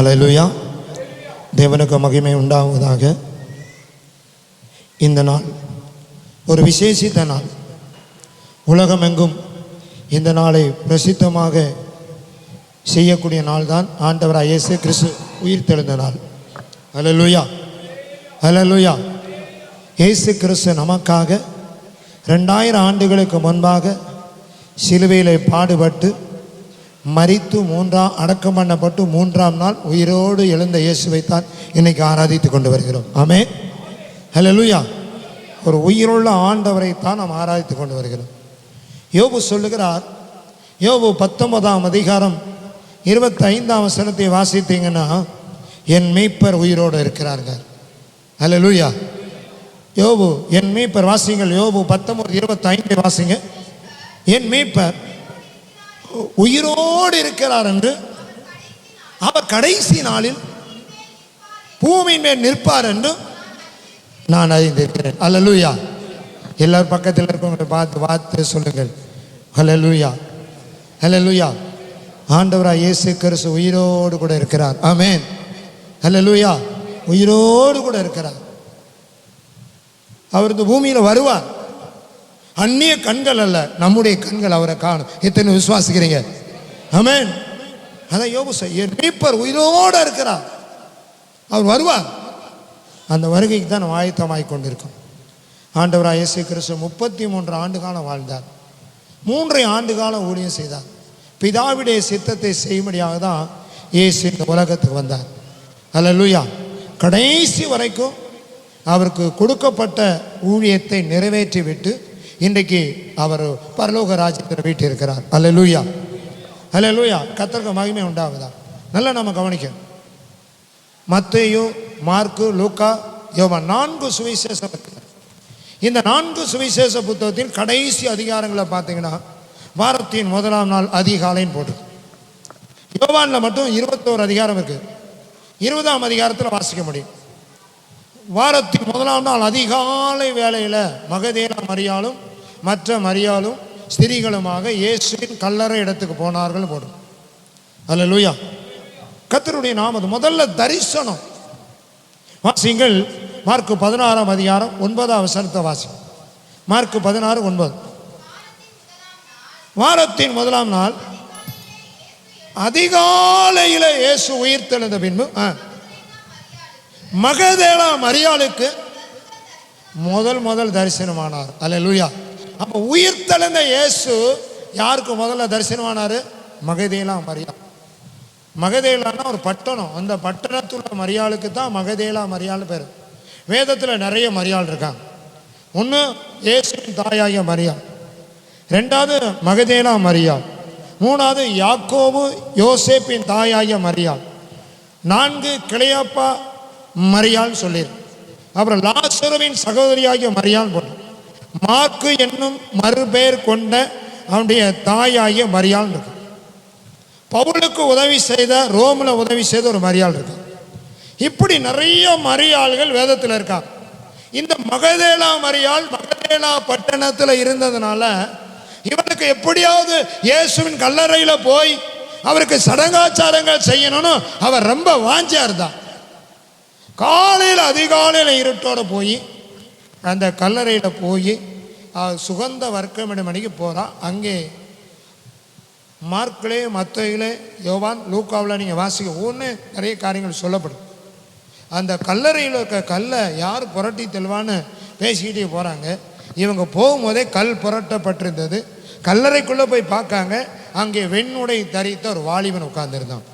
ஹல்லேலூயா. தேவனுக்கு மகிமை உண்டாவதாக. இந்த நாள் ஒரு விசேஷித்த நாள். உலகமெங்கும் இந்த நாளை பிரசித்தமாக செய்யக்கூடிய நாள் தான் ஆண்டவராகிய இயேசு கிறிஸ்து உயிர்த்தெழுந்த நாள். ஹல்லேலூயா, ஹல்லேலூயா. இயேசு கிறிஸ்து நமக்காக 2000 ஆண்டுகளுக்கு முன்பாக சிலுவையிலே பாடுபட்டு மரித்து அடக்கம் பண்ணப்பட்டு 3ஆம் நாள் உயிரோடு எழுந்த இயேசுவைத்தான் இன்னைக்கு ஆராதித்து கொண்டு வருகிறோம். ஆமென், ஹல்லேலூயா. ஒரு உயிருள்ள ஆண்டவரைத்தான் நாம் ஆராதித்து கொண்டு வருகிறோம். யோபு சொல்லுகிறார், யோபு 19ஆம் அதிகாரம் 25ஆம் வசனத்தை வாசித்தீங்கன்னா, என் மீட்பர் உயிரோடு இருக்கிறார்கள். ஹல்லேலூயா. யோபு என் மீட்பர், வாசிங்கள். யோபு 19:25 வாசிங்க. என் மீட்பர் உயிரோடு இருக்கிறார் என்று, அவர் கடைசி நாளில் பூமியின் மேல் நிற்பார் என்று நான் அறிந்திருக்கிறேன். ஹல்லேலூயா. எல்லாரும் பக்கத்தில் இருக்கவங்க பார்த்து சொல்லுங்கள், ஹல்லேலூயா, ஹல்லேலூயா. ஆண்டவராகிய இயேசு கிறிஸ்து உயிரோடு கூட இருக்கிறார். ஆமென், ஹல்லேலூயா. உயிரோடு கூட இருக்கிறார். அவர் இந்த பூமியில் வருவார். அந்நிய கண்கள் அல்ல, நம்முடைய கண்கள் அவரை காணும். எத்தனை விசுவாசிக்கிறீங்க? ஆமென். அதான் யோபு என் மீட்பர் உயிரோடு இருக்கிறார், அவர் வருவார். அந்த வருகைக்கு தான் நம்ம ஆயத்தமாகிக் கொண்டிருக்கோம். ஆண்டவராகிய இயேசு கிறிஸ்து 33 ஆண்டு காலம் வாழ்ந்தார். 3 ஆண்டு காலம் ஊழியம் செய்தார். பிதாவுடைய சித்தத்தை செய்யும்படியாக தான் இயேசு இந்த உலகத்துக்கு வந்தார். ஹல்லேலூயா. கடைசி வரைக்கும் அவருக்கு கொடுக்கப்பட்ட ஊழியத்தை நிறைவேற்றி விட்டு இன்றைக்கு அவர் பரலோக ராஜ்யத்தில் வீட்டிருக்கிறார். ஹல்லேலூயா, ஹல்லேலூயா. கர்த்தருக்கு மகிமை உண்டாகுதா? நல்லா நம்ம கவனிக்கணும். மத்தேயு, மார்க்கு, லூக்கா, யோவான் 4 சுவிசேஷம் இருக்கிறார். இந்த 4 சுவிசேஷ புத்தகத்தில் கடைசி அதிகாரங்களை பார்த்தீங்கன்னா, வாரத்தின் 1ஆம் நாள் அதிகாலைன்னு போட்டு, யோவானில் மட்டும் 21 அதிகாரம் இருக்குது. 20ஆம் அதிகாரத்தில் வாசிக்க முடியும். வாரத்தின் 1ஆம் நாள் அதிகாலை வேளையில் மகதேலா மரியாளும் மற்ற மரியாளும் ஸ்திரீகளுமாக இயேசுவின் கல்லறை இடத்துக்கு போனார்கள் போடும். ஹல்லேலூயா. கர்த்தருடைய நாமம். முதல்ல தரிசனம் வாசிங்கள். மார்க்கு 16ஆம் அதிகாரம் 9ஆம் வசனத்தை வாசி. மார்க்கு 16:9. வாரத்தின் 1ஆம் நாள் அதிகாலையில் இயேசு உயிர்த்தெழுந்த பின்பு மகதேலா மரியாளுக்கு முதல் தரிசனமானார். அல்லேலூயா. அப்போ உயிர்த்தெழுந்த இயேசு யாருக்கு முதல்ல தரிசனமானார்? மகதேலா மரியாள். மகதேலான்னா ஒரு பட்டணம். அந்த பட்டணத்துள்ள மரியாளுக்கு தான் மகதேலா மரியாள் பேர். வேதத்தில் நிறைய மரியாள் இருக்காங்க. ஒன்று இயேசுவின் தாயாகிய மரியாள், 2வது மகதேலா மரியாள், 3வது யாக்கோபு யோசேப்பின் தாயாகிய மரியாள், 4 கிளையாப்பா மரியாள் சொல்லிடு. அப்புறம் லாசருவின் சகோதரியாகிய மரியாள் போட்டு, மார்க்கு என்னும் மறுபெயர் கொண்ட அவனுடைய தாயாகிய மரியாள் இருக்கு. பவுலுக்கு உதவி செய்த, ரோமில் உதவி செய்த ஒரு மரியாள் இருக்கு. இப்படி நிறைய மரியாள்கள் வேதத்தில் இருக்காங்க. இந்த மகதேலா மரியாள் மகதேலா பட்டணத்தில் இருந்ததுனால இவனுக்கு எப்படியாவது இயேசுவின் கல்லறையில் போய் அவருக்கு சடங்காச்சாரங்கள் செய்யணும்னு அவர் ரொம்ப வாஞ்சியா இருந்தார். காலையில் அதிகாலையில் இருட்டோடு போய் அந்த கல்லறையில் போய் சுகந்த வர்க்கமிட மணிக்கு போகிறான். அங்கே மார்க்கிலே, மத்தேயுவிலே, யோவான், லூக்காவில் நீங்கள் வாசிக்க ஒன்று நிறைய காரியங்கள் சொல்லப்படும். அந்த கல்லறையில் இருக்க கல்லை யார் புரட்டி தெல்வான்னு பேசிக்கிட்டே போகிறாங்க. இவங்க போகும்போதே கல் புரட்டப்பட்டிருந்தது. கல்லறைக்குள்ளே போய் பார்க்காங்க, அங்கே வெண்ணுடை தரித்த ஒரு வாலிபன் உட்கார்ந்துருந்தான்.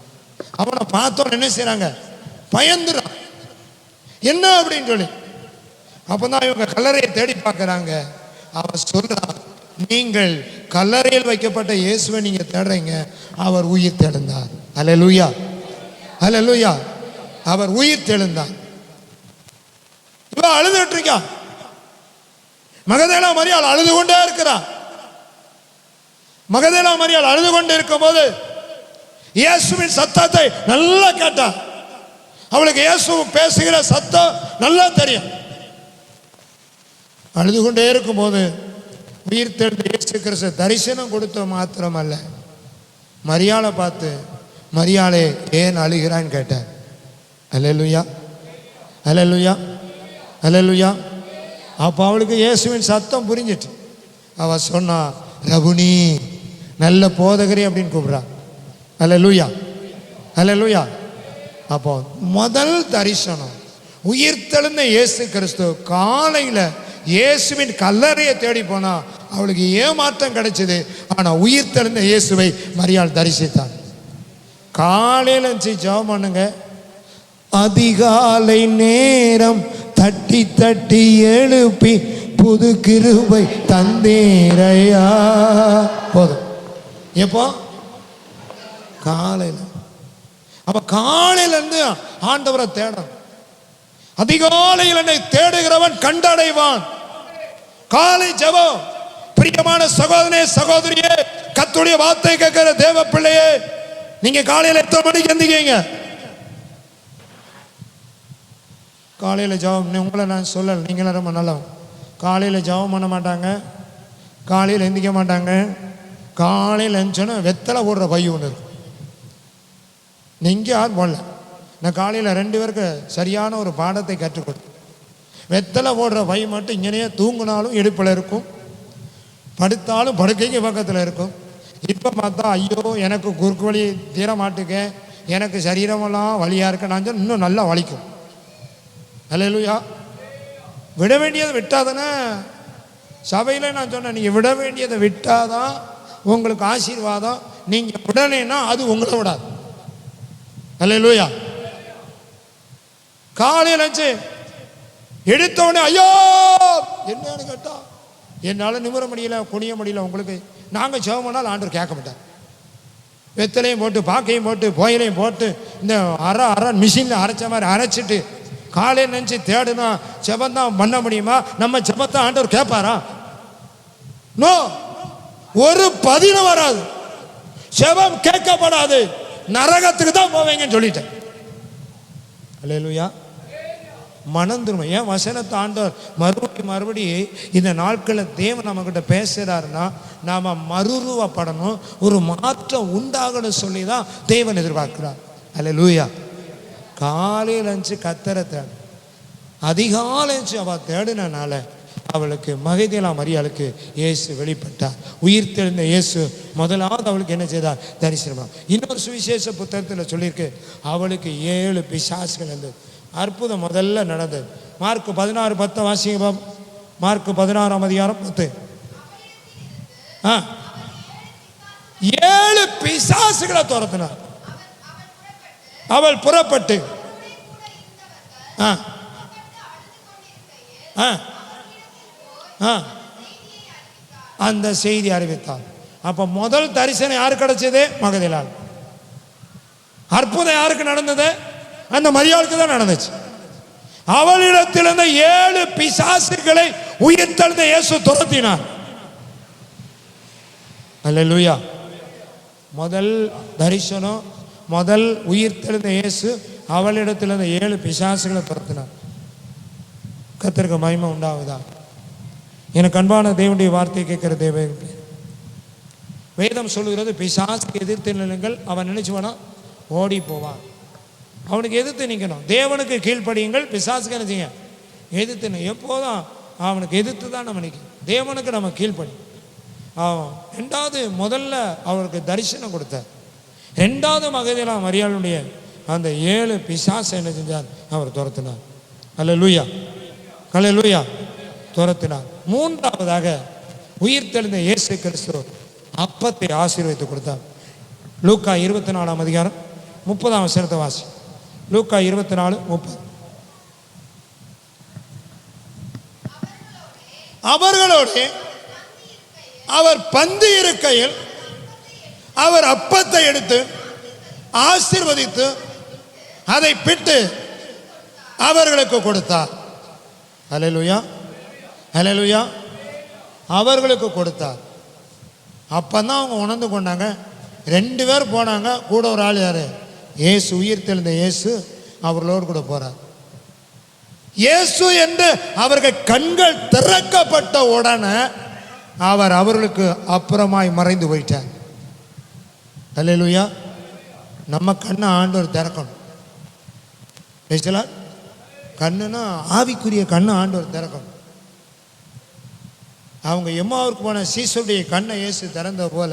அவனை பார்த்தோன்னு என்ன செய்கிறாங்க? பயந்துறான். என்ன அப்படின்னு சொல்லி அப்போ தான் இவங்க கல்லறையை தேடி பார்க்குறாங்க. அவன் சொல்கிறான், நீங்கள் கல்லறையில் வைக்கப்பட்ட இயேசுவை நீங்கள் தேடுறீங்க, அவர் உயிர் தெழுந்தார். அல்லேலூயா, அல்லேலூயா. அவர் உயிர் தெழுந்தார். இவன் அழுதுட்டு இருக்கா. மகதேலா மரியாள் அழுது கொண்டே இருக்கிறா. மகதேலா மரியாள் அழுது கொண்டே இருக்கும் போது இயேசுவின் சத்தத்தை நல்லா கேட்டா. அவளுக்கு இயேசு பேசுகிற சத்தம் நல்லா தெரியும். அழுது கொண்டே இருக்கும் போது உயிர் தெழுந்த இயேசு கிறிஸ்து தரிசனம் கொடுத்த மாத்திரம் அல்ல, மரியாளை பார்த்து மரியாளே ஏன் அழுகிறான்னு கேட்டார். அல்லேலூயா, அல்லேலூயா, அல்லேலூயா. அப்போ அவளுக்கு இயேசுவின் சத்தம் புரிஞ்சிட்டு அவ சொன்னா, ரபுனி, நல்ல போதகரே அப்படின்னு கூப்பிடுறா. அல்லேலூயா, அல்லேலூயா. அப்போ முதல் தரிசனம் உயிர்த்தெழுந்த இயேசு கிறிஸ்து காலையில் இயேசுவின் கல்லறையை தேடி போனா அவளுக்கு ஏமாற்றம் கிடைச்சது. ஆனால் உயிர்த்தெழுந்த இயேசுவை மரியாள் தரிசித்தார். காலையில் ஜெபம் பண்ணுங்க. அதிகாலை நேரம் தட்டி தட்டி எழுப்பி புது கிருபை தந்தீரையா. போதும். எப்போ? காலையில். அப்ப காலையில இருந்து ஆண்டவரை தேடணும். அதிகாலையில் என்னை தேடுகிறவன் கண்டடைவான். காலை ஜெபம். பிரியமான சகோதரனே, சகோதரியே, கர்த்தருடைய வார்த்தை கேட்கிற தேவ பிள்ளையே, நீங்க காலையில் எத்தனை மணிக்கு எந்திரிக்கீங்க? காலையில் ஜெபம். உங்களை நான் சொல்லல, நீங்களும் ரொம்ப நல்ல. காலையில் ஜெபம் பண்ண மாட்டாங்க, காலையில் எந்திரிக்க மாட்டாங்க. காலையில் எழுந்தோன்னா வெத்தலை போடுற பை ஒன்று இருக்கும். நீங்கள் யார் போடல. நான் காலையில் 2 பேருக்கு சரியான ஒரு பாடத்தை கற்றுக் கொடுத்தேன். வெத்தலை போடுற பை மட்டும் இங்கேயே தூங்கினாலும் இடுப்பில் இருக்கும், படுத்தாலும் படுக்கைக்கு பக்கத்தில் இருக்கும். இப்போ பார்த்தா ஐயோ எனக்கு குறுக்கு வலி தீர மாட்டுக்க, எனக்கு சரீரமெல்லாம் வலியாக இருக்க, நான் சொன்ன இன்னும் நல்லா வலிக்கும். அல்லேலூயா. விட வேண்டியதை விட்டாதானே சபையில் நான் சொன்னேன், நீங்கள் விட வேண்டியதை விட்டாதான் உங்களுக்கு ஆசீர்வாதம். நீங்கள் விடலைன்னா அது உங்களை விடாது. அல்லேலூயா. காலையில் எடுத்தவொடனே ஐயோ என்னன்னு கேட்டா, என்னால் நிமிர முடியல, குனிய முடியல. உங்களுக்கு நாங்கள் ஜெபம்னால் ஆண்டவர் கேட்க மாட்டார். வெத்தலையும் போட்டு பாக்கையும் போட்டு புயலையும் போட்டு இந்த அரை மிஷினில் அரைச்ச மாதிரி அரைச்சிட்டு காலையில் நினச்சி தேடுனா ஜெபந்தான் பண்ண முடியுமா? நம்ம ஜெபத்தை ஆண்டவர் கேட்பாரா? நோ. ஒரு பதிலும் வராது, ஜெபம் கேட்கப்படாது, நரகத்துக்கு தான் போவீங்கன்னு சொல்லிட்டேன். அல்லேலூயா. மனம் திரும்ப. ஏன் வசனத்தை ஆண்டவர் மறுபடி இந்த நாட்களில் தேவன் நம்மக்கிட்ட பேசுகிறாருன்னா நாம் மறுரூபப்படணும், ஒரு மாற்றம் உண்டாகணும் சொல்லி தான் தேவன் எதிர்பார்க்கிறார். அல்லேலூயா. காலையில் இருந்துச்சு கத்தரை தேடு. அதிகாலை இருந்துச்சு அவள் தேடினால அவளுக்கு மகதலேனா மரியாளுக்கு இயேசு வெளிப்பட்டார். உயிர்த்தெழுந்த இயேசு முதலாவது அவளுக்கு என்ன செய்தார்? தரிசனமா. இன்னொரு சுவிசேஷ புத்தகத்தில் சொல்லியிருக்கு, அவளுக்கு 7 பிசாசுகள் இருந்தது. அற்புதம் முதல்ல நடந்தது. மார்க் 16:10 வாசிங்க. மார்க் 16:10. 7 பிசாசுகளை துரத்தினார். அவள் புறப்பட்டு அந்த செய்தி அறிவித்தார். அப்ப முதல் தரிசனம் யாருக்கு கிடைச்சது? மகதலேனாள். அற்புதம் யாருக்கு நடந்தது? அந்த மரியாளுக்கு தான் நடந்துச்சு. அவளிடத்தில் இருந்த 7 பிசாசுகளை உயிர்த்தெழுந்த இயேசு துரத்தினார். அல்லேலூயா. முதல் தரிசனம், முதல் உயிர்த்தெழுந்த இயேசு அவளிடத்தில் இருந்த 7 பிசாசுகளை துரத்தினார். கர்த்தருக்கு மகிமை உண்டாகுதா? எனக்கு அன்பான தேவனுடைய வார்த்தை கேட்கிற தேவ வேதம் சொல்லுகிறது, பிசாசுக்கு எதிர்த்து நில்லுங்கள், அவன் நினைச்சுவானா ஓடி போவான். அவனுக்கு எதிர்த்து நிற்கணும். தேவனுக்கு கீழ்ப்படியுங்கள், பிசாசுக்கு என்ன செய்ய எதிர்த்து. எப்போதும் அவனுக்கு எதிர்த்து தான் நம்ம நிற்கணும். தேவனுக்கு நம்ம கீழ்ப்படி. அவன் 2வது முதல்ல அவருக்கு தரிசனம் கொடுத்தார். 2வது மகதலேனா மரியாளுடைய அந்த 7 பிசாசை என்ன செஞ்சார்? அவர் துரத்தினார். அல்லேலூயா, அல்லேலூயா, துரத்தினார். 3வதாக உயிர்த்தெழுந்த இயேசு கிறிஸ்து அப்பத்தை ஆசீர்வதித்து கொடுத்தார். லூக்கா 24:30 வாசி. லூக்கா 24:30. அவர்களோடு அவர் பந்தி இருக்கையில் அவர் அப்பத்தை எடுத்து ஆசீர்வதித்து அதை பிட்டு அவர்களுக்கு கொடுத்தார். அல்லேலூயா, அல்லேலூயா. அவர்களுக்கு கொடுத்தார். அப்பந்தான் அவங்க உணர்ந்து கொண்டாங்க. 2 பேர் போனாங்க, கூட ஒரு ஆள் யாரு? இயேசு. உயிர்த்தெழுந்த இயேசு அவர்களோடு கூட போறார். இயேசு என்று அவர்கள் கண்கள் திறக்கப்பட்ட உடனே அவர் அவர்களுக்கு அப்புறமாய் மறைந்து போயிட்டார். அல்லேலூயா. நம்ம கண்ணை ஆண்டவர் திறக்கணும். பேசலா கண்ணுன்னா ஆவிக்குரிய கண்ணை ஆண்டவர் திறக்கணும். அவங்க எம்மாவுக்கு போன சீசருடைய கண்ணை இயேசு திறந்த போல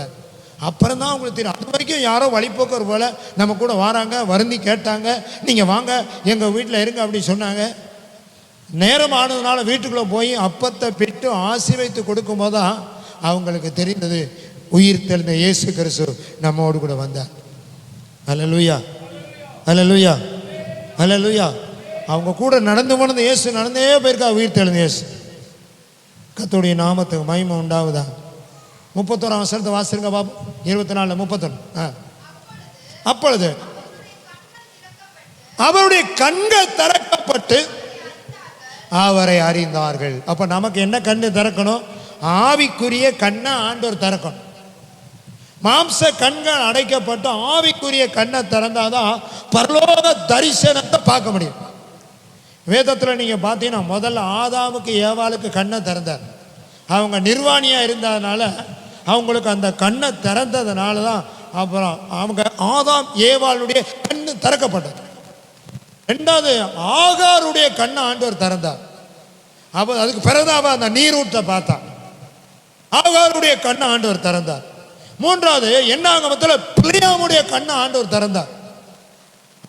அப்புறம் தான் அவங்களுக்கு தெரியும். அது வரைக்கும் யாரோ வழிபோக்கர் போல நம்ம கூட வராங்க, வருந்தி கேட்டாங்க, நீங்கள் வாங்க எங்கள் வீட்டில் இருங்க அப்படின்னு சொன்னாங்க. நேரம் ஆனதுனால வீட்டுக்குள்ளே போய் அப்பத்தை பெற்று ஆசீர்வதித்து கொடுக்கும்போது தான் அவங்களுக்கு தெரிந்தது உயிர் தெழுந்த இயேசு கிறிஸ்து நம்மோடு கூட வந்தார். அல்லேலூயா, அல்லேலூயா, அல்லேலூயா. அவங்க கூட நடந்து போனது இயேசு நடந்தே போயிருக்கா. உயிர் தெழுந்த இயேசு. கர்த்தருடைய நாமத்துக்கு மகிமை உண்டாவதா. 31ஆம் வசனத்தை வாசிருங்க பாபு. 24 31. அப்பொழுது அவருடைய கண்கள் திறக்கப்பட்டு அவரை அறிந்தார்கள். அப்ப நமக்கு என்ன கண்ணு திறக்கணும்? ஆவிக்குரிய கண்ணை ஆண்டவர் திறக்கணும். மாம்ச கண்கள் அடைக்கப்பட்டு ஆவிக்குரிய கண்ணை திறந்தாதான் பரலோக தரிசனத்தை பார்க்க முடியும். வேதத்தில் நீங்கள் பார்த்தீங்கன்னா முதல்ல ஆதாமுக்கு ஏவாளுக்கு கண்ணை திறந்தார். அவங்க நிர்வாணியாக இருந்ததுனால அவங்களுக்கு அந்த கண்ணை திறந்ததுனால தான் அப்புறம் அவங்க ஆதாம் ஏவாளுடைய கண்ணு திறக்கப்பட்டது. ரெண்டாவது ஆகாருடைய கண்ணை ஆண்டவர் திறந்தார். அப்போ அதுக்கு பிறகு அந்த நீரூற்றை பார்த்தா ஆகாருடைய கண்ணை ஆண்டவர் திறந்தார். மூன்றாவது என்னாகமத்தில் பிள்ளையாமுடைய கண்ணை ஆண்டவர் திறந்தார்,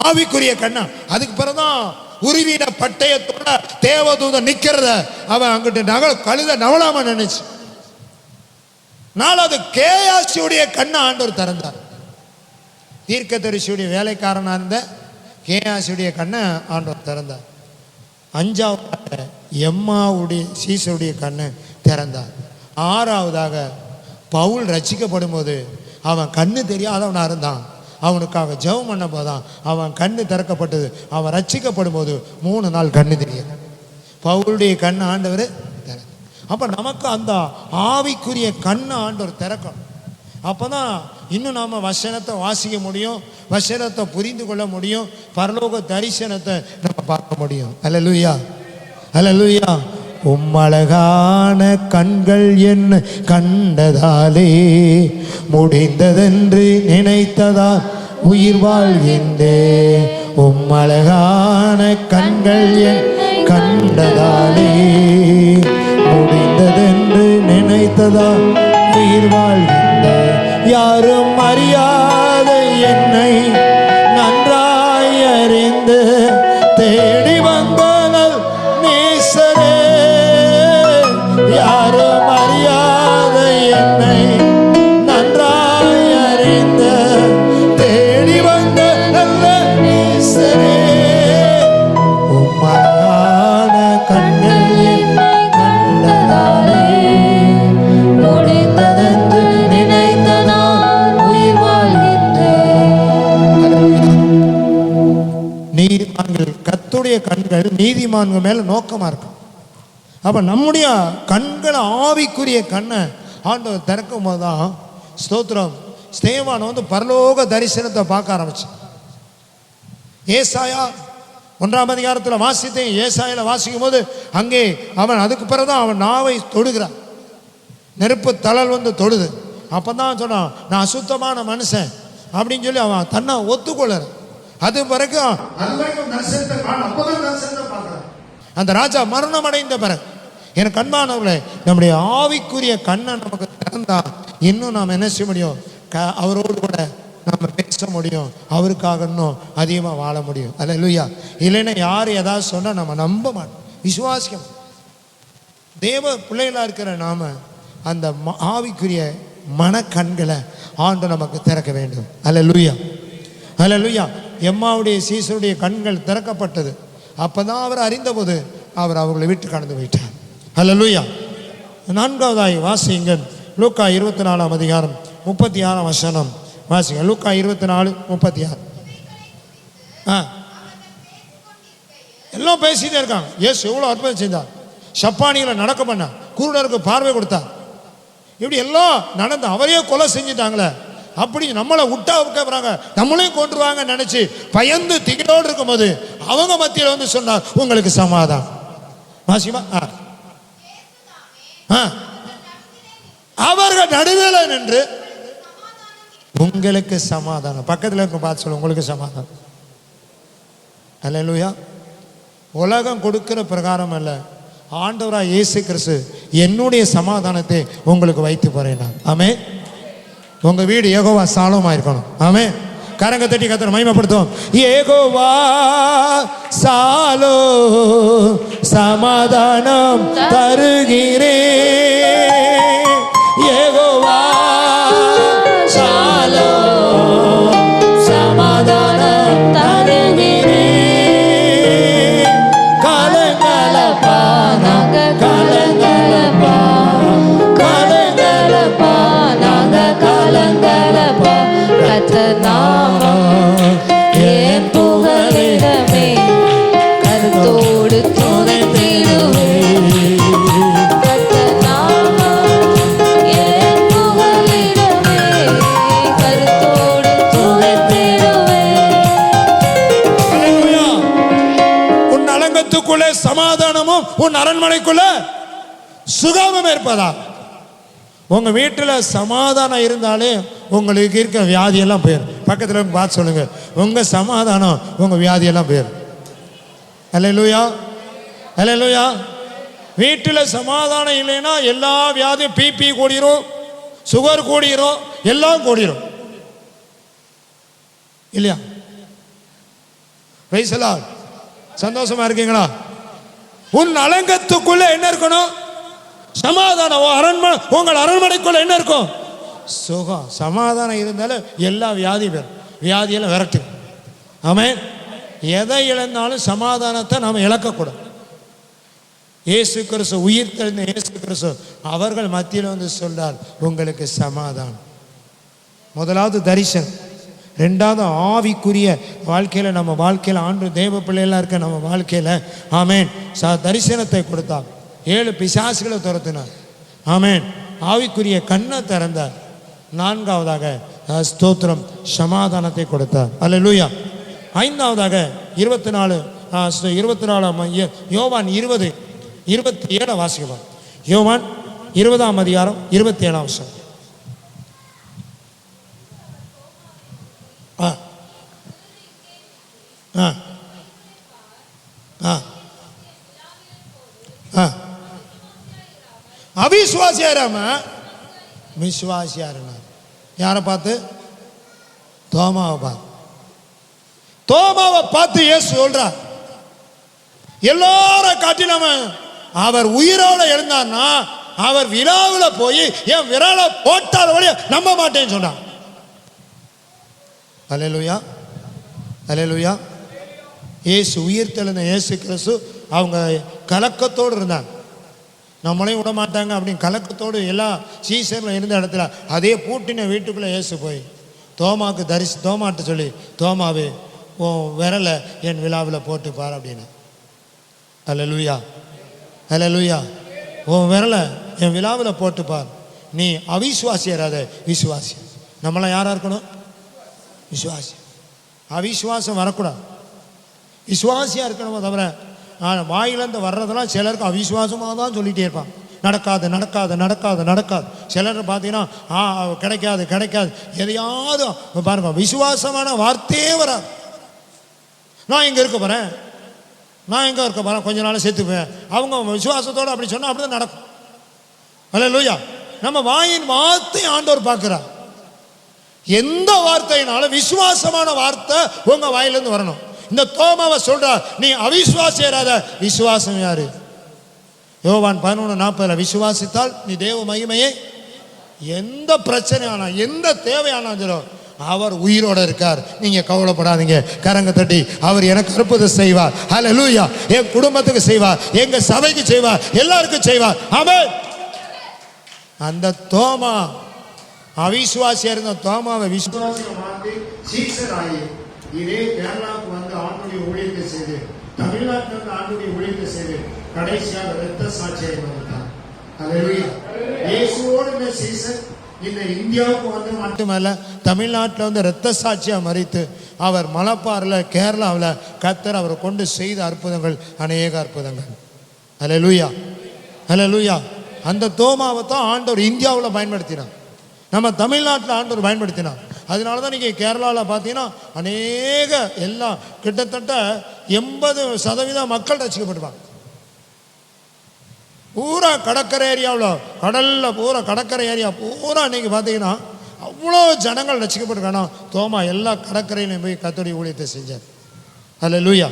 ஆவிக்குரிய கண்ணா. அதுக்கு பிறகுதான் உருவின பட்டயத்தோட தேவதூதன் நிக்கிறத அவன் அங்கிட்டு கழுத நவலாம நினைச்சு. நாலாவது கேயாசியுடைய கண்ணை ஆண்டவர் திறந்தார். தீர்க்கதரிசியுடைய வேலைக்காரனா இருந்த கேயாசியுடைய கண்ணை ஆண்டவர் திறந்தார். அஞ்சாவது எம்மாவுடைய சீசருடைய கண்ணை திறந்தார். ஆறாவதாக பவுல் ரட்சிக்கப்படும் போது அவன் கண்ணு தெரியாதவனா இருந்தான். அவனுக்காக ஜெபம் பண்ண போதான் அவன் கண்ணு திறக்கப்பட்டது. அவன் ரட்சிக்கப்படும் போது 3 நாள் கண்ணு தெரியல. பவுலுடைய கண்ணு ஆண்டவர் திற. அப்போ நமக்கு அந்த ஆவிக்குரிய கண்ணை ஆண்டவர் திறக்கணும். அப்போ தான் இன்னும் நாம் வசனத்தை வாசிக்க முடியும், வசனத்தை புரிந்து கொள்ள முடியும், பரலோக தரிசனத்தை நம்ம பார்க்க முடியும். அல்லேலூயா, அல்லேலூயா. உம்மழகான கண்கள் என்ன கண்டதாலே முடிந்ததென்று நினைத்ததால் உயிர் வாழ்கின்றே. உம்மழகான கண்கள் என் கண்டதாலே முடிந்ததென்று நினைத்ததால் உயிர் வாழ்கின்றே. யாரும் அறியாத என்னை நன்றாய் அறிந்து தேடி வந்தனல் நேசரே. யாரும் அறியாத என்னை நன்றாய் அறிந்த தேடி வந்த நல்ல நேசரே. உம்மழகான கண்கள் என்னை கண்டதாலே முடிந்ததென்று நினைத்ததால் உயிர் வாழ்கின்றேன். நீதிமான்கள் கர்த்தருடைய கண்கள் நீதிமான்கள் மேல நோக்கமா இருக்கும். அப்ப நம்முடைய கண்களை ஆவிக்குரிய கண்ணை ஆண்டவர் திறக்கும் போதுதான் ஸ்தோத்திரம் ஸ்தேவான் பரலோக தரிசனத்தை பார்க்க ஆரம்பிச்சு. ஏசாயா 1ஆம் அதிகாரத்தில் வாசித்தேன். ஏசாயால வாசிக்கும் போது அங்கே அவன் அதுக்கு பிறகுதான் அவன் நாவை தொடுகிறான். நெருப்பு தழல் தொடுது. அப்பதான் சொன்னான் நான் அசுத்தமான மனுஷன் அப்படின்னு சொல்லி அவன் தன்னை ஒத்துக்கொள்ளுற. அது வரைக்கும் தரிசனத்தை பார்க்கிறான். அந்த ராஜா மரணம் அடைந்த பிறகு எனக்கு அன்பானவர்களே நம்முடைய ஆவிக்குரிய கண்ணை நமக்கு திறந்தா இன்னும் நாம் என்ன செய்ய முடியும்? அவரோடு கூட நம்ம பேச முடியும், அவருக்காக இன்னும் அதிகமாக வாழ முடியும். அல்லேலூயா. இல்லைன்னா யார் ஏதாவது சொன்னால் நம்ம நம்ப மாட்டோம், விசுவாசிக்க. தேவ பிள்ளைகளாக இருக்கிற நாம அந்த ஆவிக்குரிய மனக்கண்களை ஆண்டு நமக்கு திறக்க வேண்டும். அல்லேலூயா, அல்லேலூயா. எம்மாவுடைய சீசருடைய கண்கள் திறக்கப்பட்டது. அப்பதான் அவர் அறிந்தபோது அவர் அவர்களை விட்டு கடந்து போயிட்டார். அல்லேலூயா. 4வதாய் வாசிங்க லூக்கா 24ஆம் அதிகாரம் 36ஆம் வசனம் வாசிங்க. லூக்கா 24:36. எல்லாம் பேசிட்டே இருக்காங்க. இயேசு எவ்வளோ அற்புதம் செய்தார். சப்பானிகளை நடக்க பண்ண, குருடருக்கு பார்வை கொடுத்தார். இப்படி எல்லாம் நடந்து அவரையே கொலை செஞ்சுட்டாங்களே, அப்படி நம்மளை விட்டா விட்டுறாங்க, நம்மளையும் கொண்டுருவாங்க நினைச்சு பயந்து திகிலோடு இருக்கும்போது அவங்க மத்தியில் சொன்னார் உங்களுக்கு சமாதானம். வாசிமா. அவர்கள் நடுவேல நின்று உங்களுக்கு சமாதானம். பக்கத்தில் இருக்க பார்த்து சொல்லுங்க, உங்களுக்கு சமாதானம். அல்லேலூயா. உலகம் கொடுக்கிற பிரகாரம் அல்ல, ஆண்டவராக இயேசு கிறிஸ்து என்னுடைய சமாதானத்தை உங்களுக்கு வைத்து போறேன். ஆமென். உங்க வீடு யெகோவா சாலோமா இருக்கணும். ஆமென். கரங்க தட்டி கர்த்தரை மகிமைப்படுத்துவோம். யெகோவா சாலோ சமாதானம் தருகிறேன். யெகோவா சாலோ சமாதானம் தருகிறேன். கலங்கலப்பா நாங்க கலங்கலப்பா, கலங்கலப்பா நாங்க கலங்கலப்பா. கர்த்தர் நாமம் என் புகலிடமே, கருத்தோடு துதித்திடுவேன். கர்த்தர் நாமம் என் புகலிடமே, கருத்தோடு துதித்திடுவேன். அல்லேலூயா. உன் அலங்கத்துக்குள்ளே சமாதானமும் உன் அரண்மனைக்குள்ள சுகமும் இருப்பதா. உங்க வீட்டில் சமாதானம் இருந்தாலே உங்களுக்கு இருக்க வியாதியெல்லாம் போயிடும். பக்கத்தில் பார்த்து சொல்லுங்க, உங்க சமாதானம் உங்க வியாதியெல்லாம் போயிடும். அல்லேலூயா, அல்லேலூயா. வீட்டில் சமாதானம் இல்லைன்னா எல்லா வியாதியும், பிபி கூடிரும், சுகர் கூடிரும், எல்லாம் கூடிரும் இல்லையா? Praise the Lord. சந்தோஷமா இருக்கீங்களா? உன் அலங்கத்துக்குள்ள என்ன இருக்கணும்? சமாதானம். உங்கள் அரண்மனைக்குள்ள என்ன இருக்கும்? சுகம். சமாதானம் இருந்தாலும் எல்லா வியாதியெல்லாம் விரட்டு. ஆமென். எதை இழந்தாலும் சமாதானத்தை நாம் இழக்கக்கூடாது. இயேசு கிறிஸ்து, உயிர் தெழுந்த இயேசு கிறிஸ்து அவர்கள் மத்தியில் வந்து சொல்றார், உங்களுக்கு சமாதானம். முதலாவது தரிசனம், ரெண்டாவது ஆவிக்குரிய வாழ்க்கையில், நம்ம வாழ்க்கையில் ஆண்டு தேவ பிள்ளைகளாக இருக்க நம்ம வாழ்க்கையில் ஆமென் தரிசனத்தை கொடுத்தார். 7 பிசாசுகளை துரத்தினார். ஆமென். ஆவிக்குரிய கண்ணை திறந்தார். நான்காவதாக ஸ்தோத்திரம் சமாதானத்தை கொடுத்தார். அல்லேலூயா. ஐந்தாவதாக 24 யோவான் 20:27 வாசிக்கலாம். யோவான் 20ஆம் அதிகாரம் 27ஆம் வசனம். அவிசுவாசியாராம விசுவாசியாருனார். யாரை பார்த்து? தோமாவை பார்த்து. தோமாவை பார்த்து இயேசு சொல்றார், எல்லாரும் காட்டிலும் அவர் உயிரோட எழுந்தார்னா அவர் விழாவில் போய் என் விரலை போட்டாத வழிய நம்ப மாட்டேன்னு சொன்னார். அல்லேலூயா, அல்லேலூயா. இயேசு உயிர் தெழுந்த இயேசு கிறிஸ்து அவங்க கலக்கத்தோடு இருந்தாங்க. நம்மளையும் விட மாட்டாங்க அப்படின்னு கலக்கத்தோடு எல்லா சீசரில் இருந்த இடத்துல அதே பூட்டின வீட்டுக்குள்ளே இயேசு போய் தோமாட்ட சொல்லி, தோமாவே உன் விரலை என் விழாவில் போட்டு பார் அப்படின்னு. அல்லேலூயா, அல்லேலூயா. உன் விரலை என் விழாவில் போட்டு பார். நீ அவிசுவாசியராத விசுவாசி. நம்மளாம் யாராக இருக்கணும்? விசுவாசி. அவிசுவாசம் வரக்கூடாது, விசுவாசியாக இருக்கணுமோ தவிர வாயிலேருந்து வர்றதெல்லாம் சிலருக்கு அவிசுவாசமாக தான் சொல்லிகிட்டே இருப்பான். நடக்காது நடக்காது நடக்காது நடக்காது. சிலர் பார்த்தீங்கன்னா கிடைக்காது கிடைக்காது எதையாவது பாருங்க, விசுவாசமான வார்த்தையே வராது. நான் இங்கே இருக்க போகிறேன், நான் எங்கே இருக்க போகிறேன், கொஞ்ச நாள் சேர்த்துப்பேன். அவங்க விசுவாசத்தோடு அப்படி சொன்னால் அப்படி தான் நடக்கும். அல்லேலூயா. நம்ம வாயின் வார்த்தை ஆண்டவர் பார்க்குறார். எந்த வார்த்தையினாலும் விசுவாசமான வார்த்தை உங்கள் வாயிலேருந்து வரணும். இந்த தோமாவை சொல்றார், நீ அவிசுவாசியராத விசுவாசம் யாரு? யோவான் 11:40 விசுவாசித்தால் நீ தேவ மகிமையை, எந்த பிரச்சனை ஆனா எந்த தேவையானாலும் அவர் உயிரோட இருக்கார். நீங்க கவலைப்படாதீங்க. கரங்க தட்டி, அவர் எனக்கு அற்புதம் செய்வார். ஹல்லேலூயா. என் குடும்பத்துக்கு செய்வார், எங்க சபைக்கு செய்வார், எல்லாருக்கும் செய்வார். ஆமென். அந்த தோமா அவிசுவாசியா இருந்த தோமாவை விசுவாசியா மாற்றி சீசர் ஆகி இதே கேரளாவுக்கு வந்து ஆண்டுடைய ஊழியத்தை செய்து, தமிழ்நாட்டில் வந்து ஆண்டுடைய ஊழியத்தை செய்து கடைசியாக இரத்த சாட்சியை வந்தார். அல்லேலூயா. இயேசுவோடு இந்த சீசன் இந்த இந்தியாவுக்கு வந்து மட்டுமல்ல, தமிழ்நாட்டில் வந்து இரத்த சாட்சியா மறித்து அவர் மலப்பாரில் கேரளாவில் கர்த்தர் அவரை கொண்டு செய்த அற்புதங்கள் அநேக அற்புதங்கள். அல்லேலூயா, அல்லேலூயா. அந்த தோமாவை தான் ஆண்டவர் இந்தியாவில் பயன்படுத்தினார், நம்ம தமிழ்நாட்டில் ஆண்டவர் பயன்படுத்தினார். அதனால தான் நீங்கள் கேரளாவில் பார்த்தீங்கன்னா அநேக எல்லாம் கிட்டத்தட்ட 80% மக்கள் ரசிக்கப்பட்டுவாங்க. பூரா கடற்கரை ஏரியாவில், கடலில் பூரா கடற்கரை ஏரியா பூரா இன்னைக்கு பார்த்தீங்கன்னா அவ்வளோ ஜனங்கள் ரசிக்கப்பட்டிருக்கானா. தோமா எல்லா கடற்கரையிலையும் போய் கர்த்தருடைய ஊழியத்தை செஞ்சார். அல்லேலூயா.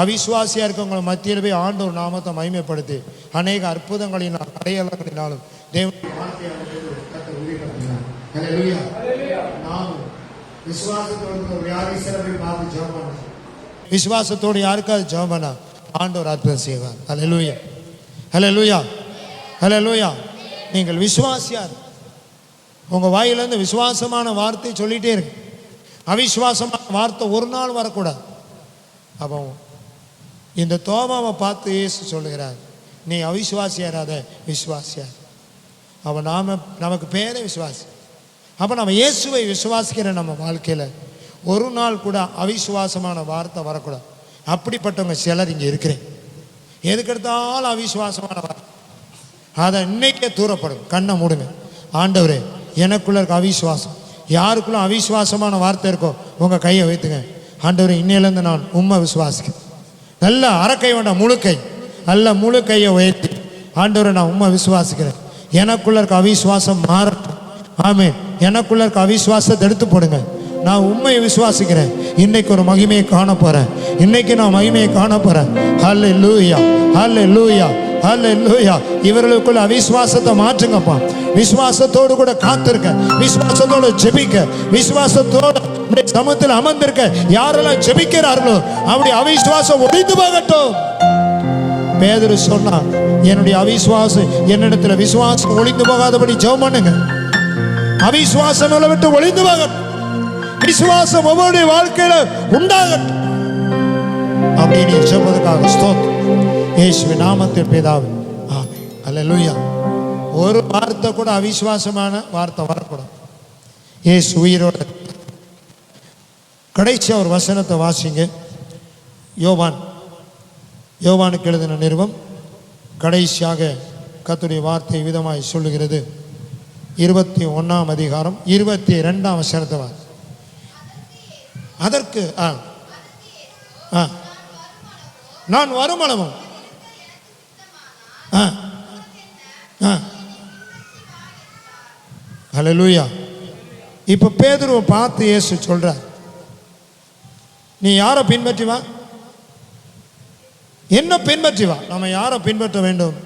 அவிசுவாசியாக இருக்கவங்க மத்தியில் போய் ஆண்டவர் நாமத்தை மகிமைப்படுத்தி அநேக அற்புதங்களினாலும் அடையாளங்களினாலும் தேவனுடைய விசுவாசத்தோடு யாருக்காவது ஜெபம் பண்ணா ஆண்டவர் அற்புதம் செய்வார். அல்லேலூயா, அல்லேலூயா, அல்லேலூயா. நீங்கள் விசுவாசியார். உங்கள் வாயிலேருந்து விசுவாசமான வார்த்தை சொல்லிகிட்டே இருக்கு. அவிசுவாசமான வார்த்தை ஒரு நாள் வரக்கூடாது. அப்போ இந்த தோமாவை பார்த்து இயேசு சொல்லுகிறார், நீ அவிசுவாசியாராத விசுவாசியார். அப்போ நமக்கு பேரே விசுவாசி. அப்போ நம்ம இயேசுவை விசுவாசிக்கிற நம்ம வாழ்க்கையில் ஒரு நாள் கூட அவிசுவாசமான வார்த்தை வரக்கூடாது. அப்படிப்பட்டவங்க சிலர் இங்கே இருக்கிறேன். எதுக்கெடுத்தாலும் அவிசுவாசமான வார்த்தை, அதை இன்னைக்கே தூரப்படும். கண்ணை மூடுங்க. ஆண்டவரே, எனக்குள்ள இருக்க அவிசுவாசம், யாருக்குள்ள அவிசுவாசமான வார்த்தை இருக்கோ உங்கள் கையை வைத்துங்க. ஆண்டவரே, இன்னையிலேருந்து நான் உண்மை விசுவாசிக்கிறேன். நல்ல அரைக்கை வேண்டாம், முழுக்கை, நல்ல முழு கையை உயர்த்தி ஆண்டவரை நான் உண்மை விசுவாசிக்கிறேன். எனக்குள்ள இருக்க அவிசுவாசம் மாறட்டும். ஆமென். எனக்குள்ள இருக்க அவிசுவாசத்தை எடுத்து போடுங்க. நான் உண்மையை விசுவாசிக்கிறேன். இன்னைக்கு ஒரு மகிமையை காண போறேன். இன்னைக்கு நான் மகிமையை காண போறேன். ஹல்லேலூயா, ஹல்லேலூயா, ஹல்லேலூயா. இவர்களுக்குள்ள அவிசுவாசத்தை மாற்றுங்கப்பா. விசுவாசத்தோடு கூட காத்திருக்க, விசுவாசத்தோடு ஜெபிக்க, விசுவாசத்தோடு சமத்தில் அமர்ந்திருக்க. யாரெல்லாம் ஜெபிக்கிறார்களோ அப்படி அவிசுவாசம் ஒழிந்து போகட்டும். பேதுரு சொன்னா, என்னுடைய அவிசுவாசம் என்னிடத்துல விசுவாசம் ஒழிந்து போகாதபடி ஜெபம் பண்ணுங்க. அவிசுவாசம் விட்டு ஒழிந்து போகட்டும். விசுவாசம் ஒவ்வொருடைய வாழ்க்கையில உண்டாகட்டும் அப்படின்னு சொல்வதற்காக ஸ்தோத்திரம். இயேசுவின் நாமத்தில் பிதாவே, ஆமென். அல்லேலூயா. ஒரு வார்த்தை கூட அவிசுவாசமான வார்த்தை வரக்கூடாது. இயேசு உயிரோட. கடைசி ஒரு வசனத்தை வாசிங்க. யோவானுக்கு எழுதின நிருபம் கடைசியாக கர்த்தருடைய வார்த்தை விதமாய் சொல்லுகிறது. 21ஆம் அதிகாரம் 22ஆம் வசனத்தை வாசி. அதற்கு நான் வருமளவும் அல்லேலூயா. இப்ப பேதுருவை பார்த்து இயேசு சொல்றார், நீ யாரை பின்பற்றி வா, என்ன பின்பற்றி வா. நம்ம யாரை பின்பற்ற வேண்டும்?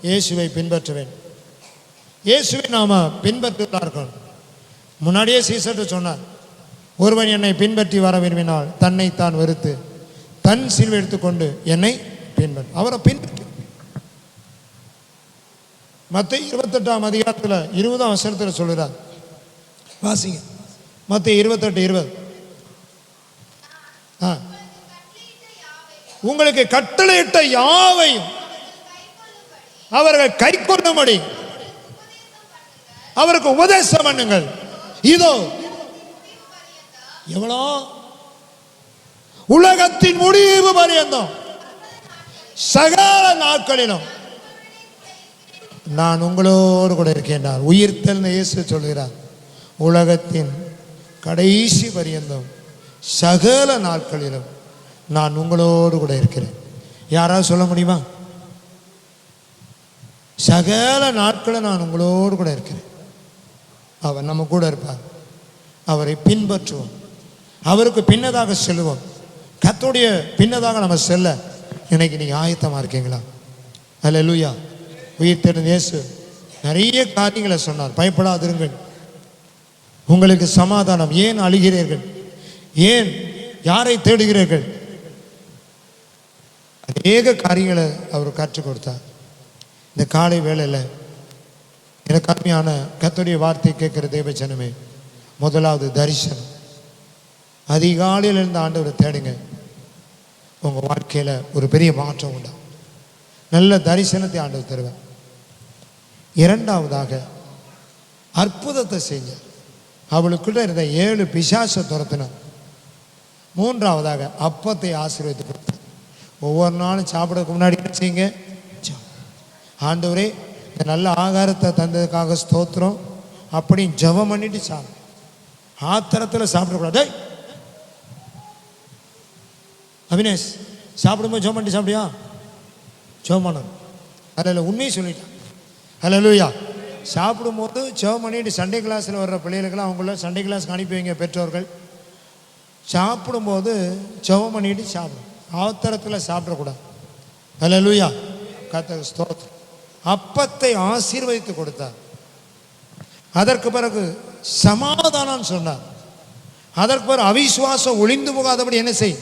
இயேசுவை பின்பற்ற வேண்டும். இயேசுவை நாம பின்பற்றுவதா இருக்கணும். முன்னாடியே சீசர்ட்டு சொன்னார், ஒருவன் என்னை பின்பற்றி வர விரும்பினால் தன்னைத்தான் வெறுத்து தன் சிலுவை எடுத்துக்கொண்டு என்னை பின்பற்ற. அவரை பின்பற்றி. மத்தேயு 28ஆம் அதிகாரத்தில் 20ஆம் வசனத்தில் சொல்கிறார், வாசிங்க. மத்தேயு 28:20. உங்களுக்கு கட்டளையிட்ட யாவையும் அவர்கள் கை கொள்ளும்படி அவருக்கு உபதேசம் பண்ணுங்கள். இதோ எவ்வளோ உலகத்தின் முடிவு பரியந்தம் சகல நாட்களிலும் நான் உங்களோடு கூட இருக்கேன். உயிர்த்தெழுந்த இயேசு சொல்கிறார், உலகத்தின் கடைசி பரியந்தம் சகல நாட்களிலும் நான் உங்களோடு கூட இருக்கிறேன். யாராவது சொல்ல முடியுமா? சகல நாட்களும் நான் உங்களோடு கூட இருக்கிறேன். அவர் நம்ம கூட இருப்பார். அவரை பின்பற்றுவோம். அவருக்கு பின்னதாக செல்லுவோம். கர்த்தருடைய பின்னதாக நம்ம செல்ல இன்னைக்கு நீங்கள் ஆயத்தமாக இருக்கீங்களா? அல்லேலூயா. உயிர்த்தெழுந்த இயேசு நிறைய காரியங்களை சொன்னார். பயப்படாதிருங்கள், உங்களுக்கு சமாதானம். ஏன் அழுகிறீர்கள்? ஏன் யாரை தேடுகிறீர்கள்? அநேக காரியங்களை அவர் கற்றுக் கொடுத்தார். இந்த காலை வேளையில் எனக்கு அருமையான கர்த்தருடைய வார்த்தை கேட்கிற தேவ ஜனமே, முதலாவது தரிசனம். அதிகாலையில் இருந்து ஆண்டவரை தேடுங்க. உங்கள் வாழ்க்கையில் ஒரு பெரிய மாற்றம் உண்டாகும். நல்ல தரிசனத்தை ஆண்டவர் தருவார். இரண்டாவதாக அற்புதத்தை செஞ்ச அவளுக்குள்ள இருந்த 7 பிசாசை துரத்தினார். மூன்றாவதாக அப்பத்தை ஆசீர்வதித்து கொடுத்தார். ஒவ்வொரு நாளும் சாப்பிடறதுக்கு முன்னாடி என்ன செய்யுங்க? ஆண்டவரே, இந்த நல்ல ஆகாரத்தை தந்ததுக்காக ஸ்தோத்திரம் அப்படின்னு ஜெபம் பண்ணிட்டு சாப்பிடும். ஆத்திரத்தில் சாப்பிடக்கூடாது. அவினேஷ் சாப்பிடும்போது ஜோம் பண்ணி சாப்பிடியா? ஜோம் பண்ணணும். அதில் உண்மையை சொல்லிட்டான். ஹல்லேலூயா. சாப்பிடும்போது ஜெபம் பண்ணிட்டு சண்டே கிளாஸில் வர்ற பிள்ளைகளுக்கெல்லாம் அவங்கள சண்டே கிளாஸ்க்கு அனுப்பி வைங்க பெற்றோர்கள். சாப்பிடும்போது ஜெபம் பண்ணிட்டு சாப்பிடும். ஆத்திரத்தில் சாப்பிடக்கூடாது. ஹல்லேலூயா. கர்த்தருக்கு ஸ்தோத்திரம். அப்பத்தை ஆசீர்வதித்து கொடுத்தார். அதற்கு பிறகு சமாதானம் சொன்னார். அதற்கு பிறகு அவிசுவாசம் ஒளிந்து போகாதபடி என்ன செய்,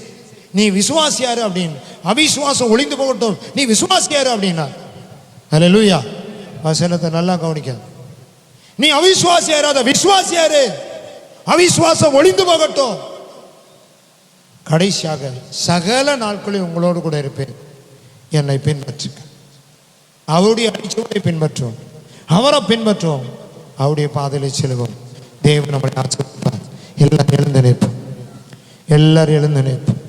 நீ விசுவாசியாரு அப்படின்னு. அவிசுவாசம் ஒளிந்து போகட்டும், நீ விசுவாசியாரு அப்படின்னா. ஹல்லேலூயா. வசனத்தை நல்லா கவனிக்க. நீ அவிசுவாசியாரு, அத விசுவாசியாரு. அவிசுவாசம் ஒளிந்து போகட்டும். கடைசியாக சகல நாட்களில் உங்களோடு கூட இருப்பேன், என்னை பின்பற்றுங்க. அவருடைய அடிச்சுவடை பின்பற்றுவோம், அவரை பின்பற்றுவோம், அவருடைய பாதையிலே செல்வோம். தேவன் நம்மை ஆசீர்வதிப்பார். எல்லாரும் எழுந்து நிற்போம். எல்லாரும் எழுந்து நிற்போம்.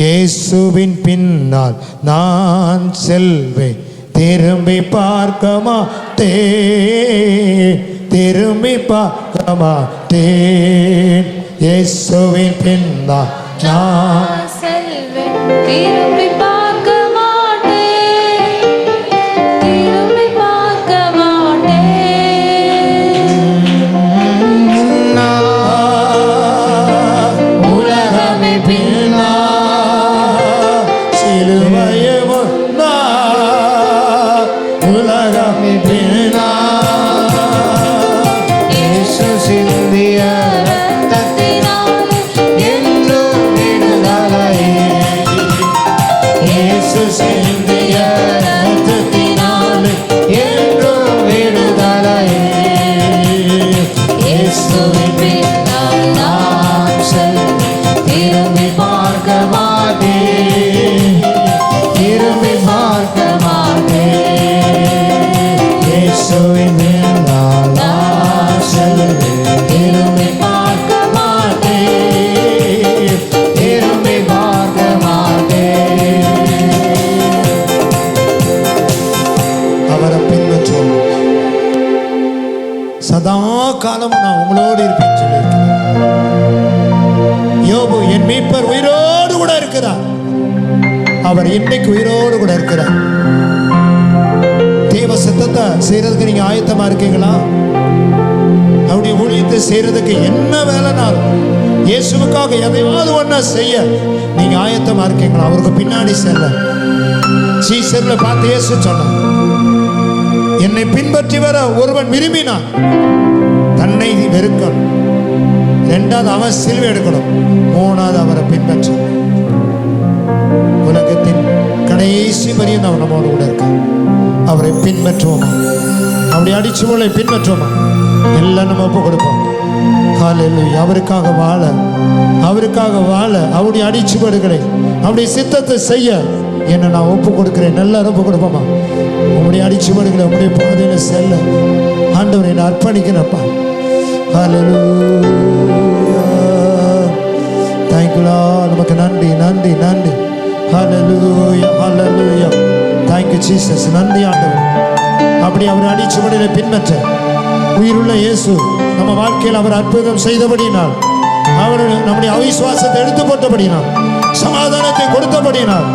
இயேசுவின் பின்னால் நான் செல்வேன், திரும்பி பார்க்க மாட்டேன், திரும்பி பார்க்க மாட்டேன். இயேசுவின் பின்னால் நான் செல்வேன், திரும்பி பார்க்க மாட்டேன், திரும்பி பார்க்க மாட்டேன். உலகமே பின்னா சிலுவையே முன்னா, உலகமே பின்னா இயேசு சிந்திய சதா காலமும் நான் உங்களோடு இருப்பேன் சொல்லியிருக்கிறேன். யோபு, என் மீட்பர் உயிரோடு கூட இருக்கிறார். அவர் இன்னைக்கு உயிரோடு கூட இருக்கிறார். தேவ சித்தத்தை செய்யறதுக்கு நீங்க ஆயத்தமா இருக்கீங்களா? அவருடைய ஊழியத்தை செய்யறதுக்கு என்ன வேலைனாலும், இயேசுவுக்காக எதையாவது ஒண்ணா செய்ய நீங்க ஆயத்தமா இருக்கீங்களா? அவருக்கு பின்னாடி செல்ல சீசர்களை பார்த்து இயேசு சொன்னார், என்னை பின்பற்றி வர ஒருவன் விரும்பினான் தன்னை வெறுக்கணும், இரண்டாவது அவன் சிலுவை எடுக்கணும், மூணாவது அவரை பின்பற்ற. உலகத்தின் கடைசி வரையும் அவன் நம்மோடு கூட இருக்கான். அவரை பின்பற்றுவோமா? அவருடைய அடிச்சுவலை பின்பற்றுவோமா? எல்லாம் நம்ம ஒப்பு கொடுப்போம். ஹல்லேலூயா. அவருக்காக வாழ, அவருக்காக வாழ, அவருடைய அடிச்சுவடுகளை, அவருடைய சித்தத்தை செய்ய என்ன நான் ஒப்பு கொடுக்கிறேன். நல்லா ஒப்பு கொடுப்போமா? உங்களுடைய அடிச்சுவடுகளை உங்களுடைய பாதையில செல்ல ஆண்டவரை நான் அர்ப்பணிக்கிறேன்ப்பா. ஹல்லேலூயா. Thank you Lord. நமக்கு நன்றி, நன்றி, நன்றி. ஹல்லேலூயா, ஹல்லேலூயா. Thank you Jesus. நன்றி ஆண்டவர். அப்படி அவர் அடிச்சுவடுகளை பின்பற்ற உயிருள்ள இயேசு நம்ம வாழ்க்கையில் அவர் அற்புதம் செய்தபடினால், அவர் நம்முடைய அவிசுவாசத்தை எடுத்து போட்டபடினால், சமாதானத்தை கொடுத்தபடினால்,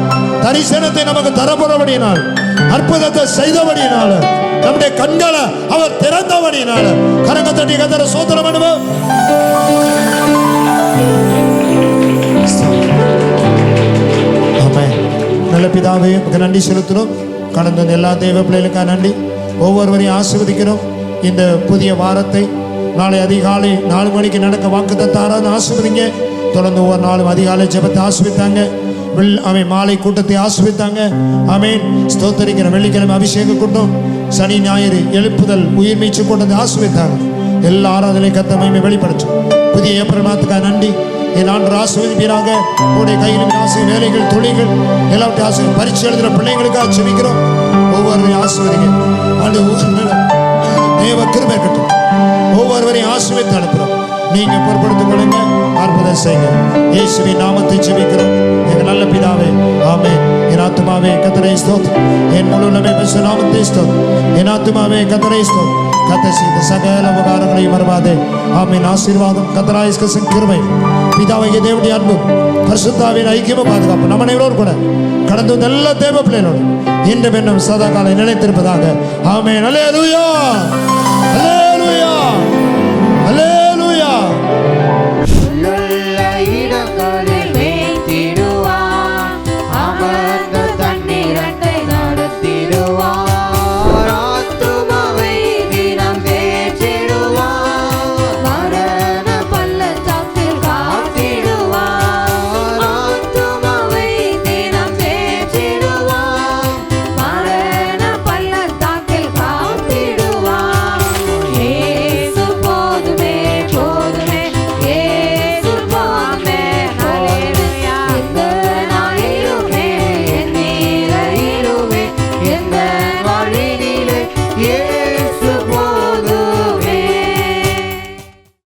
தரிசனத்தை நமக்கு தரப்போறபடினால், அற்புதத்தை செய்தபடினால, நம்முடைய கண்களை அவர் திறந்தபடினால, கரங்க தட்டி கர்த்தரை ஸ்தோத்திரம் பண்ணுவோம். ஆமென். நல்ல பிதாவே, உமக்கு நன்றி செலுத்துறோம். கடந்த எல்லா தேவ பிள்ளைகளுக்காக நன்றி. ஒவ்வொருவரையும் ஆசீர்வதிக்கிறோம். இந்த புதிய வாரத்தை நாளை அதிகாலை 4 மணிக்கு நடக்க வாக்குத்தத்தம் ஆசீர்வதிங்க. தொடர்ந்து ஒவ்வொரு நாளும் அதிகாலை ஜெபத்தை ஆசீர்வதித்தாங்க. அவன் மாலை கூட்டத்தை ஆசீர்வதித்தாங்க. ஆமென். ஸ்தோத்தரிக்கிற வெள்ளிக்கிழமை அபிஷேக கூட்டம், சனி ஞாயிறு எழுப்புதல் உயிர் மீச்சு கூட்டத்தை ஆசீர்வதித்தாங்க. எல்லா ஆராதனை கர்த்தர் மகிமை வெளிப்படுத்தும். புதிய ஏப்ரல் மாதத்துக்காக நன்றி. என் ஆண்டு ஆசீர்வதிப்பீராக. உங்களுடைய கையில் ஆசை வேலைகள் தொழில்கள் எல்லாவற்றையும் ஆசை பரீட்சை எழுதுகிற பிள்ளைங்களுக்காக செபிக்கிறோம். ஒவ்வொருவரையும் ஆசீர்வதிங்க. ஆண்டு தேவ கிருபை இருக்கட்டும். ஒவ்வொருவரையும் ஆசீர்வதித்து அனுப்புகிறோம். நீங்க பொறுப்படுத்திக் கொள்ளுங்க. அற்புதம் செய்யுங்க. இயேசுவின் நாமத்தை ஜெபிக்கிறோம் எங்கள் நல்ல பிதாவே, ஆமென். என் ஆத்துமாவே கர்த்தரை ஸ்தோத்திரம், என் முழு உள்ளமே பரிசுத்த நாமத்தை ஸ்தோத்திரம். என் ஆத்துமாவே கர்த்தரை ஸ்தோத்திரம். கர்த்தர் செய்த சகல உபகாரங்களையும் மறவாதே. ஆமென். ஆசீர்வாதம், கர்த்தராகிய இயேசுவின் கிருபை, பிதாவாகிய தேவனுடைய அன்பு, பரிசுத்தாவின் ஐக்கியமும் பாதுகாப்பு நம்ம அனைவரோடு கூட கடந்து வந்த எல்லா தேவ பிள்ளைகளோடு இன்றும் இன்னும் சதா காலம் நிலைத்திருப்பதாக. ஆமென். அல்லேலூயா.